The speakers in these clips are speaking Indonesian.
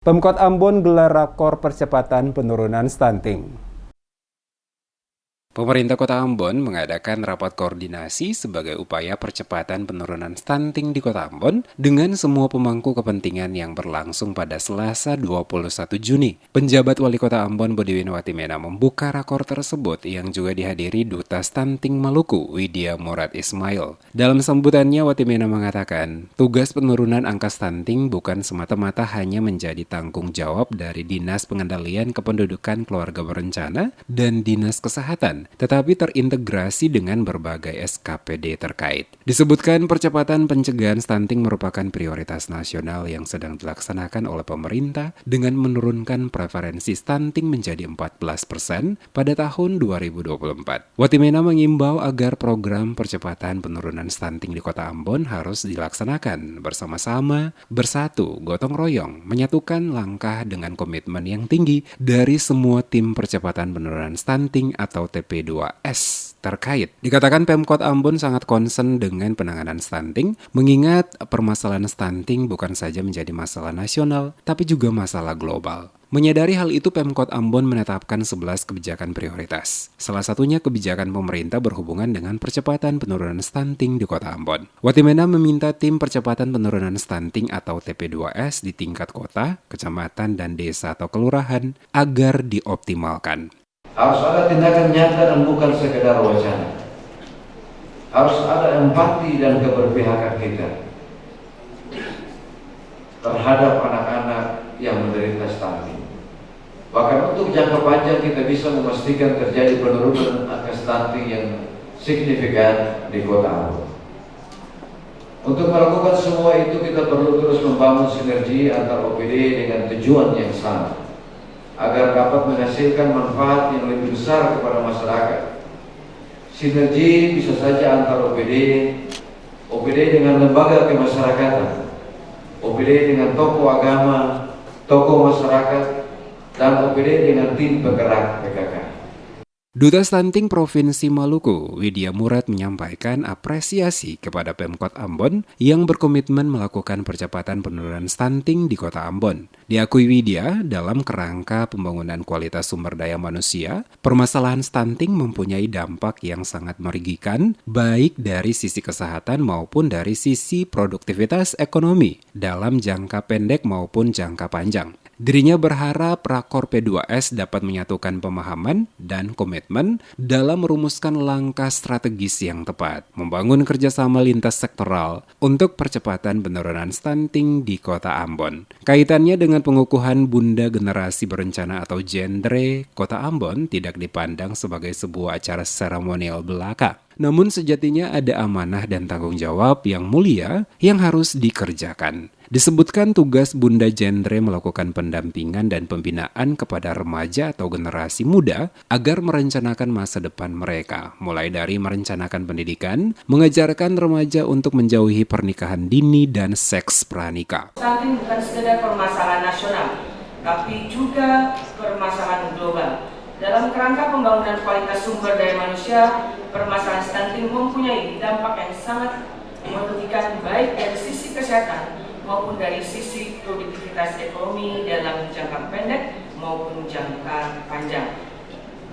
Pemkot Ambon gelar rakor percepatan penurunan stunting. Pemerintah Kota Ambon mengadakan rapat koordinasi sebagai upaya percepatan penurunan stunting di Kota Ambon dengan semua pemangku kepentingan yang berlangsung pada Selasa 21 Juni. Penjabat Wali Kota Ambon Bodiwin Watimena membuka rakor tersebut yang juga dihadiri Duta Stunting Maluku Widya Murad Ismail. Dalam sambutannya Watimena mengatakan, tugas penurunan angka stunting bukan semata-mata hanya menjadi tanggung jawab dari Dinas Pengendalian Kependudukan Keluarga Berencana dan Dinas Kesehatan, tetapi terintegrasi dengan berbagai SKPD terkait. Disebutkan percepatan pencegahan stunting merupakan prioritas nasional yang sedang dilaksanakan oleh pemerintah dengan menurunkan prevalensi stunting menjadi 14% pada tahun 2024. Watimena mengimbau agar program percepatan penurunan stunting di Kota Ambon harus dilaksanakan bersama-sama, bersatu, gotong royong, menyatukan langkah dengan komitmen yang tinggi dari semua tim percepatan penurunan stunting atau TP2S terkait. Dikatakan Pemkot Ambon sangat concern dengan penanganan stunting, mengingat permasalahan stunting bukan saja menjadi masalah nasional, tapi juga masalah global. Menyadari hal itu, Pemkot Ambon menetapkan 11 kebijakan prioritas. Salah satunya kebijakan pemerintah berhubungan dengan percepatan penurunan stunting di Kota Ambon. Watimena meminta tim percepatan penurunan stunting atau TP2S di tingkat kota, kecamatan, dan desa atau kelurahan agar dioptimalkan. Harus ada tindakan nyata dan bukan sekedar wacana. Harus ada empati dan keberpihakan kita terhadap anak-anak yang menderita stunting. Bahkan untuk jangka panjang kita bisa memastikan terjadi penurunan angka stunting yang signifikan di Kota Ambon. Untuk melakukan semua itu kita perlu terus membangun sinergi antar OPD dengan tujuan yang sama, agar dapat menghasilkan manfaat yang lebih besar kepada masyarakat. Sinergi bisa saja antar OPD dengan lembaga kemasyarakatan, OPD dengan tokoh agama, tokoh masyarakat, dan OPD dengan tim penggerak PKK. Duta Stunting Provinsi Maluku, Widya Murad menyampaikan apresiasi kepada Pemkot Ambon yang berkomitmen melakukan percepatan penurunan stunting di Kota Ambon. Diakui Widya, dalam kerangka pembangunan kualitas sumber daya manusia, permasalahan stunting mempunyai dampak yang sangat merugikan, baik dari sisi kesehatan maupun dari sisi produktivitas ekonomi, dalam jangka pendek maupun jangka panjang. Dirinya berharap rakor P2S dapat menyatukan pemahaman dan komitmen dalam merumuskan langkah strategis yang tepat, membangun kerjasama lintas sektoral untuk percepatan penurunan stunting di Kota Ambon. Kaitannya dengan pengukuhan Bunda Generasi Berencana atau Gendre, Kota Ambon tidak dipandang sebagai sebuah acara seremonial belaka. Namun sejatinya ada amanah dan tanggung jawab yang mulia yang harus dikerjakan. Disebutkan tugas Bunda Gendre melakukan pendampingan dan pembinaan kepada remaja atau generasi muda agar merencanakan masa depan mereka, mulai dari merencanakan pendidikan, mengajarkan remaja untuk menjauhi pernikahan dini dan seks pranikah. Stunting bukan sekedar permasalahan nasional, tapi juga permasalahan global. Dalam kerangka pembangunan kualitas sumber daya manusia, permasalahan stunting mempunyai dampak yang sangat merugikan baik dari sisi kesehatan maupun dari sisi produktivitas ekonomi dalam jangka pendek maupun jangka panjang.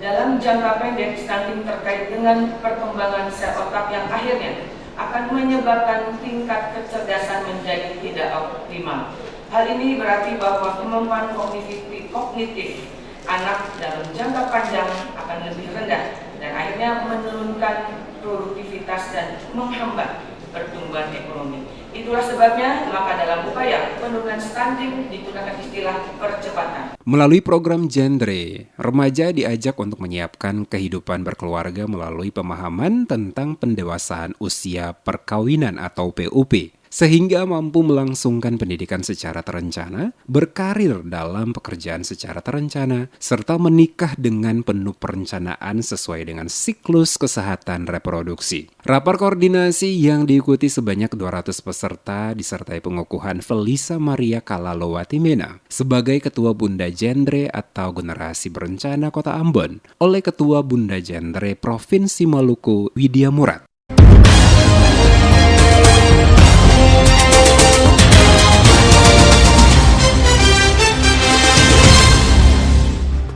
Dalam jangka pendek, stunting terkait dengan perkembangan sel otak yang akhirnya akan menyebabkan tingkat kecerdasan menjadi tidak optimal. Hal ini berarti bahwa kemampuan kognitif anak dalam jangka panjang akan lebih rendah dan akhirnya menurunkan produktivitas dan menghambat pertumbuhan ekonomi. Itulah sebabnya maka dalam upaya penurunan stunting digunakan istilah percepatan. Melalui program Gendre, remaja diajak untuk menyiapkan kehidupan berkeluarga melalui pemahaman tentang pendewasaan usia perkawinan atau PUP, sehingga mampu melangsungkan pendidikan secara terencana, berkarir dalam pekerjaan secara terencana, serta menikah dengan penuh perencanaan sesuai dengan siklus kesehatan reproduksi. Rapat koordinasi yang diikuti sebanyak 200 peserta disertai pengukuhan Felisa Maria Kalalo Watimena sebagai Ketua Bunda Gendre atau Generasi Berencana Kota Ambon oleh Ketua Bunda Gendre Provinsi Maluku Widya Murad.